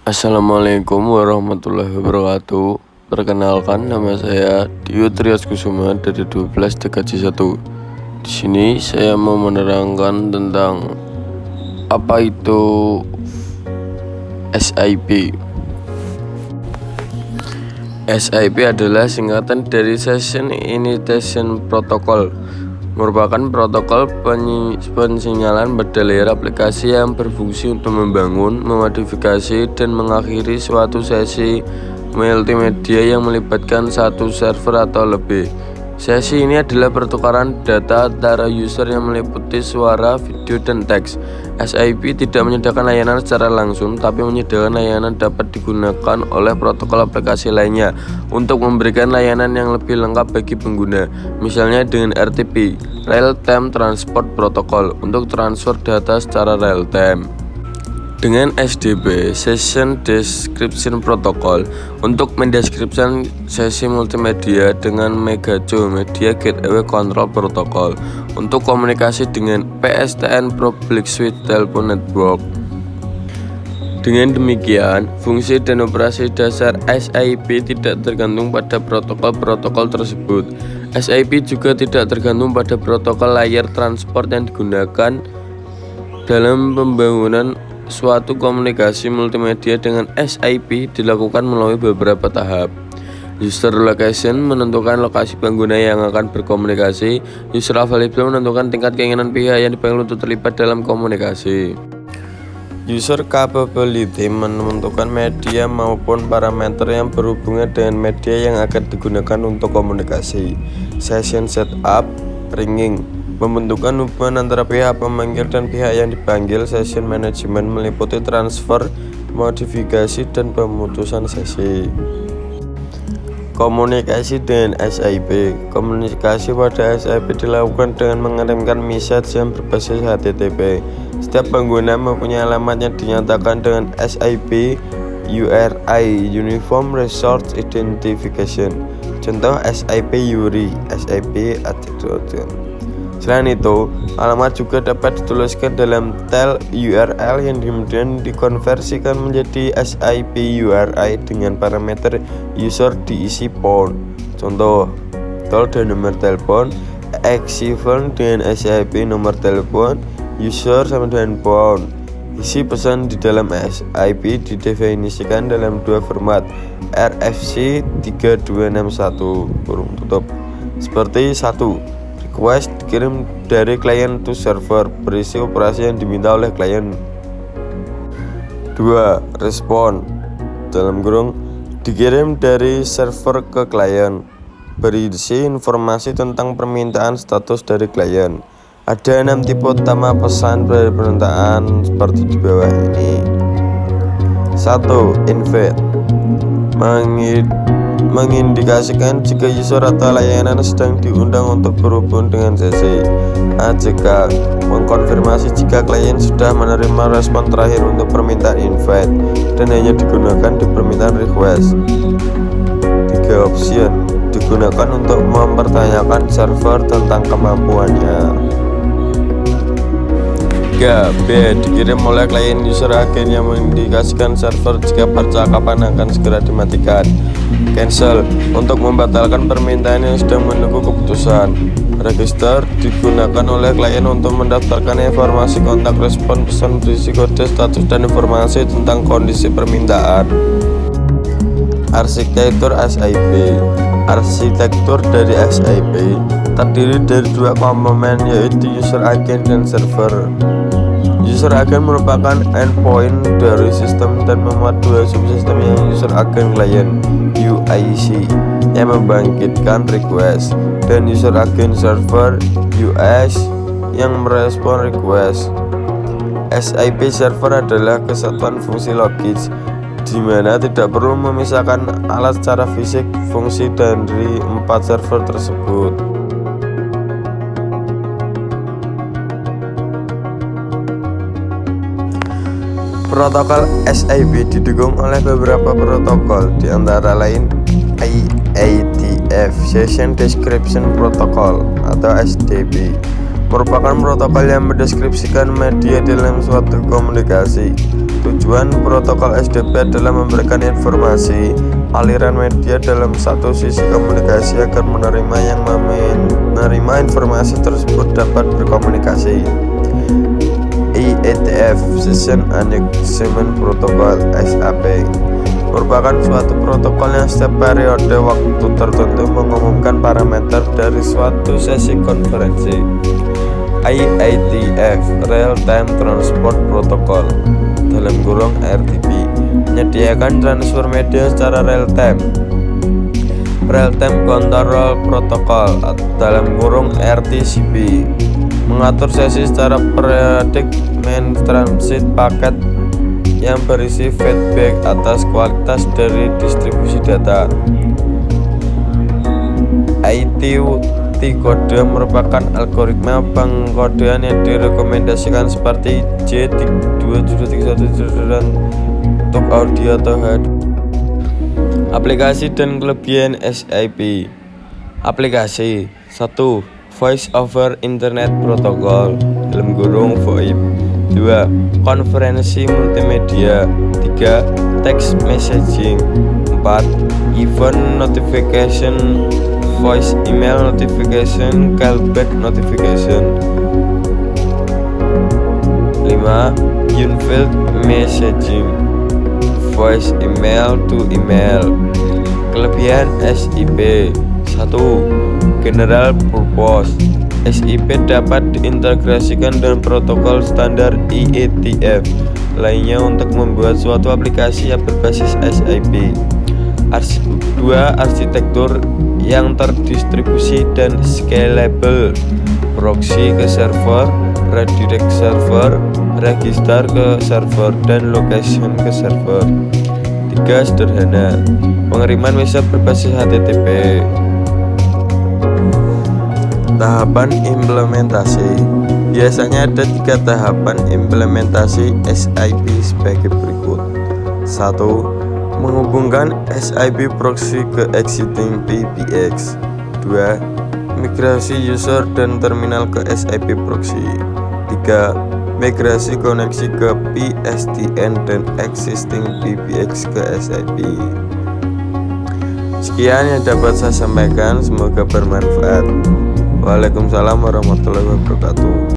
Assalamualaikum warahmatullahi wabarakatuh. Perkenalkan, nama saya Dio Trias Kusuma dari 12 DKJ 1. Di sini saya mau menerangkan tentang apa itu SIP. SIP adalah singkatan dari Session Initiation Protocol, merupakan protokol pensinyalan pada layer aplikasi yang berfungsi untuk membangun, memodifikasi, dan mengakhiri suatu sesi multimedia yang melibatkan satu server atau lebih. Sesi ini adalah pertukaran data antara user yang meliputi suara, video, dan teks. SIP tidak menyediakan layanan secara langsung, tapi menyediakan layanan dapat digunakan oleh protokol aplikasi lainnya untuk memberikan layanan yang lebih lengkap bagi pengguna. Misalnya dengan RTP, Real Time Transport Protocol, untuk transfer data secara real time. Dengan SDP, Session Description Protocol, untuk mendeskripsikan sesi multimedia. Dengan Megajo, Media Gateway Control Protocol, untuk komunikasi dengan PSTN Public Switch Telephone Network. Dengan demikian, fungsi dan operasi dasar SIP tidak tergantung pada protokol-protokol tersebut. SIP juga tidak tergantung pada protokol layer transport yang digunakan dalam pembangunan suatu komunikasi multimedia. Dengan SIP dilakukan melalui beberapa tahap. User location menentukan lokasi pengguna yang akan berkomunikasi. User available menentukan tingkat keinginan pihak yang dipanggil untuk terlibat dalam komunikasi. User capability menentukan media maupun parameter yang berhubungan dengan media yang akan digunakan untuk komunikasi. Session setup, ringing membentukkan hubungan antara pihak pemanggil dan pihak yang dipanggil. Session management meliputi transfer, modifikasi, dan pemutusan sesi. Komunikasi dengan SIP. Komunikasi pada SIP dilakukan dengan mengirimkan message yang berbasis HTTP. Setiap pengguna mempunyai alamat yang dinyatakan dengan SIP URI, Uniform Resource Identification. Contoh SIP URI, SIP @. Selain itu, alamat juga dapat dituliskan dalam tel URL yang kemudian dikonversikan menjadi SIP URI dengan parameter user diisi pound. Contoh, tol dan nomor telepon, equivalent dengan SIP nomor telepon, user sama dengan pound. Isi pesan di dalam SIP didefinisikan dalam dua format, RFC 3261 kurung tutup. Seperti 1. Request dikirim dari klien to server, berisi operasi yang diminta oleh klien. 2. Respon dalam kurung dikirim dari server ke klien, berisi informasi tentang permintaan status dari klien. Ada 6 tipe utama pesan dari permintaan seperti di bawah ini. 1. Invite mengindikasikan jika user atau layanan sedang diundang untuk berhubung dengan sesi. AJK mengkonfirmasi jika klien sudah menerima respon terakhir untuk permintaan invite dan hanya digunakan di permintaan request. 3. Option digunakan untuk mempertanyakan server tentang kemampuannya. 3. B. Dikirim oleh klien user agen yang mengindikasikan server jika percakapan akan segera dimatikan. Cancel untuk membatalkan permintaan yang sedang menunggu keputusan. Register digunakan oleh klien untuk mendaftarkan informasi kontak respon pesan berisi kode status dan informasi tentang kondisi permintaan. Arsitektur SIP. Arsitektur dari SIP terdiri dari dua komponen, yaitu user agent dan server. User agent merupakan endpoint dari sistem dan memuat dua subsistem yang user agent client UIC yang membangkitkan request, dan user agent server US yang merespon request. SIP server adalah kesatuan fungsi logis di mana tidak perlu memisahkan alat secara fisik fungsi dari 4 server tersebut. Protokol SIP didukung oleh beberapa protokol, di antara lain IATF, Session Description Protocol atau SDP, merupakan protokol yang mendeskripsikan media dalam suatu komunikasi. Tujuan protokol SDP adalah memberikan informasi aliran media dalam satu sisi komunikasi agar menerima informasi tersebut dapat berkomunikasi. IETF Session Announcement Protocol (SAP) merupakan suatu protokol yang setiap periode waktu tertentu mengumumkan parameter dari suatu sesi konferensi. IATF Real Time Transport Protocol (RTP) menyediakan transfer media secara real time. Real Time Control Protocol (RTCP) mengatur sesi secara periodik mentransit paket yang berisi feedback atas kualitas dari distribusi data. ITT kode merupakan algoritma pengkodean yang direkomendasikan seperti J2731 untuk audio atau HAD. Aplikasi dan kelebihan SIP. Aplikasi 1. Voice over Internet Protocol (VoIP). 2. Konferensi multimedia. 3. Text messaging. 4. Event notification, voice email notification, callback notification. 5. Unveiled messaging, voice email to email. Kelebihan SIP. 1. General purpose. SIP dapat diintegrasikan dengan protokol standar IETF lainnya untuk membuat suatu aplikasi yang berbasis SIP. 2. Arsitektur yang terdistribusi dan scalable. Proxy ke server, redirect server, register ke server, dan location ke server. 3. Sederhana. Pengiriman website berbasis HTTP. Tahapan implementasi. Biasanya ada 3 tahapan implementasi SIP sebagai berikut. 1. Menghubungkan SIP proxy ke existing PBX. 2. Migrasi user dan terminal ke SIP proxy. 3. Migrasi koneksi ke PSTN dan existing PBX ke SIP. Sekian yang dapat saya sampaikan, semoga bermanfaat. Waalaikumsalam warahmatullahi wabarakatuh.